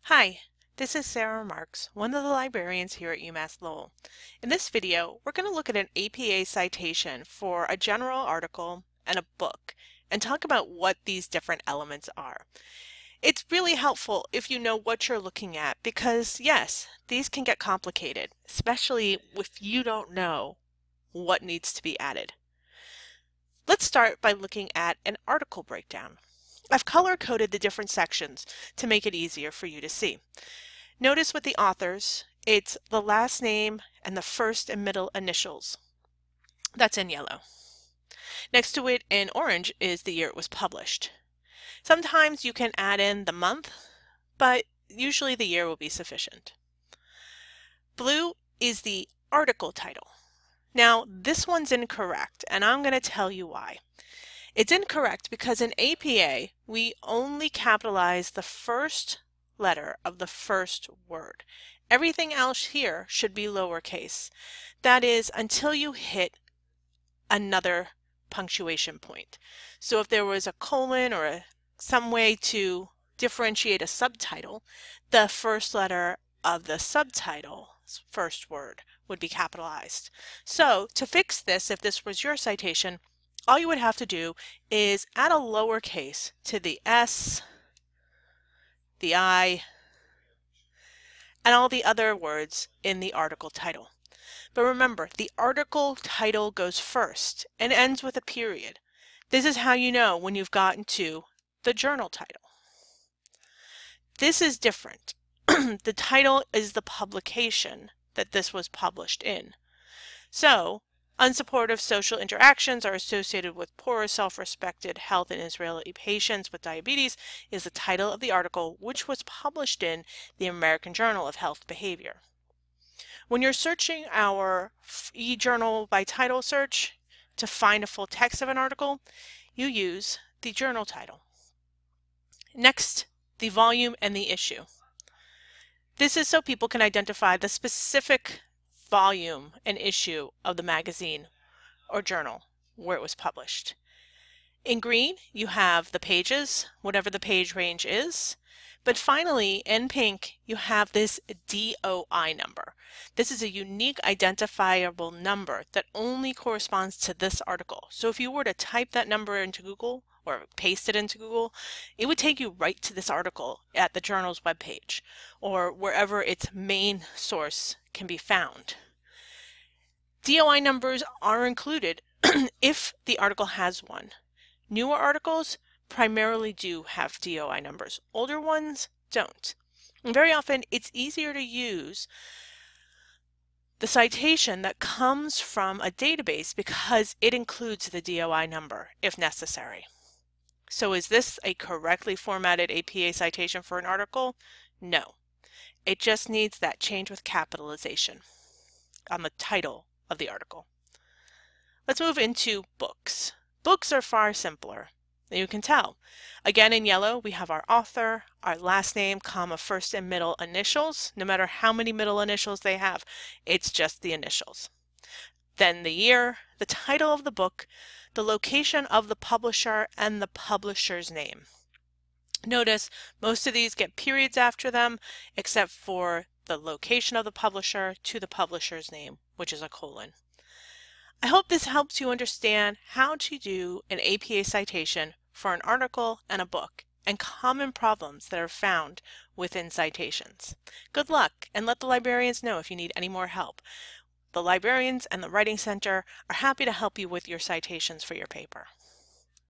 Hi, this is Sarah Marks, one of the librarians here at UMass Lowell. In this video, we're going to look at an APA citation for a general article and a book and talk about what these different elements are. It's really helpful if you know what you're looking at because, yes, these can get complicated, especially if you don't know what needs to be added. Let's start by looking at an article breakdown. I've color-coded the different sections to make it easier for you to see. Notice with the authors, it's the last name and the first and middle initials. That's in yellow. Next to it in orange is the year it was published. Sometimes you can add in the month, but usually the year will be sufficient. Blue is the article title. Now, this one's incorrect, and I'm going to tell you why. It's incorrect because in APA, we only capitalize the first letter of the first word. Everything else here should be lowercase. That is, until you hit another punctuation point. So if there was a colon or some way to differentiate a subtitle, the first letter of the subtitle's first word would be capitalized. So to fix this, if this was your citation, all you would have to do is add a lowercase to the S, the I, and all the other words in the article title. But remember, the article title goes first and ends with a period. This is how you know when you've gotten to the journal title. This is different. The title is the publication that this was published in. So, unsupportive social interactions are associated with poorer self-respected health in Israeli patients with diabetes is the title of the article, which was published in the American Journal of Health Behavior. When you're searching our e-journal by title search to find a full text of an article, you use the journal title. Next, the volume and the issue. This is so people can identify the specific volume and issue of the magazine or journal where it was published. In green, you have the pages, whatever the page range is. But finally, in pink, you have this DOI number. This is a unique identifiable number that only corresponds to this article. So if you were to type that number into Google or paste it into Google, it would take you right to this article at the journal's webpage or wherever its main source can be found. DOI numbers are included if the article has one. Newer articles primarily do have DOI numbers. Older ones don't. And very often it's easier to use the citation that comes from a database because it includes the DOI number if necessary. So is this a correctly formatted APA citation for an article? No. It just needs that change with capitalization on the title of the article. Let's move into books. Books are far simpler. You can tell. Again, in yellow, we have our author, our last name, comma, first and middle initials. No matter how many middle initials they have, it's just the initials. Then the year, the title of the book, the location of the publisher, and the publisher's name. Notice most of these get periods after them, except for the location of the publisher to the publisher's name, which is a colon. I hope this helps you understand how to do an APA citation for an article and a book and common problems that are found within citations. Good luck, and let the librarians know if you need any more help. The librarians and the Writing Center are happy to help you with your citations for your paper.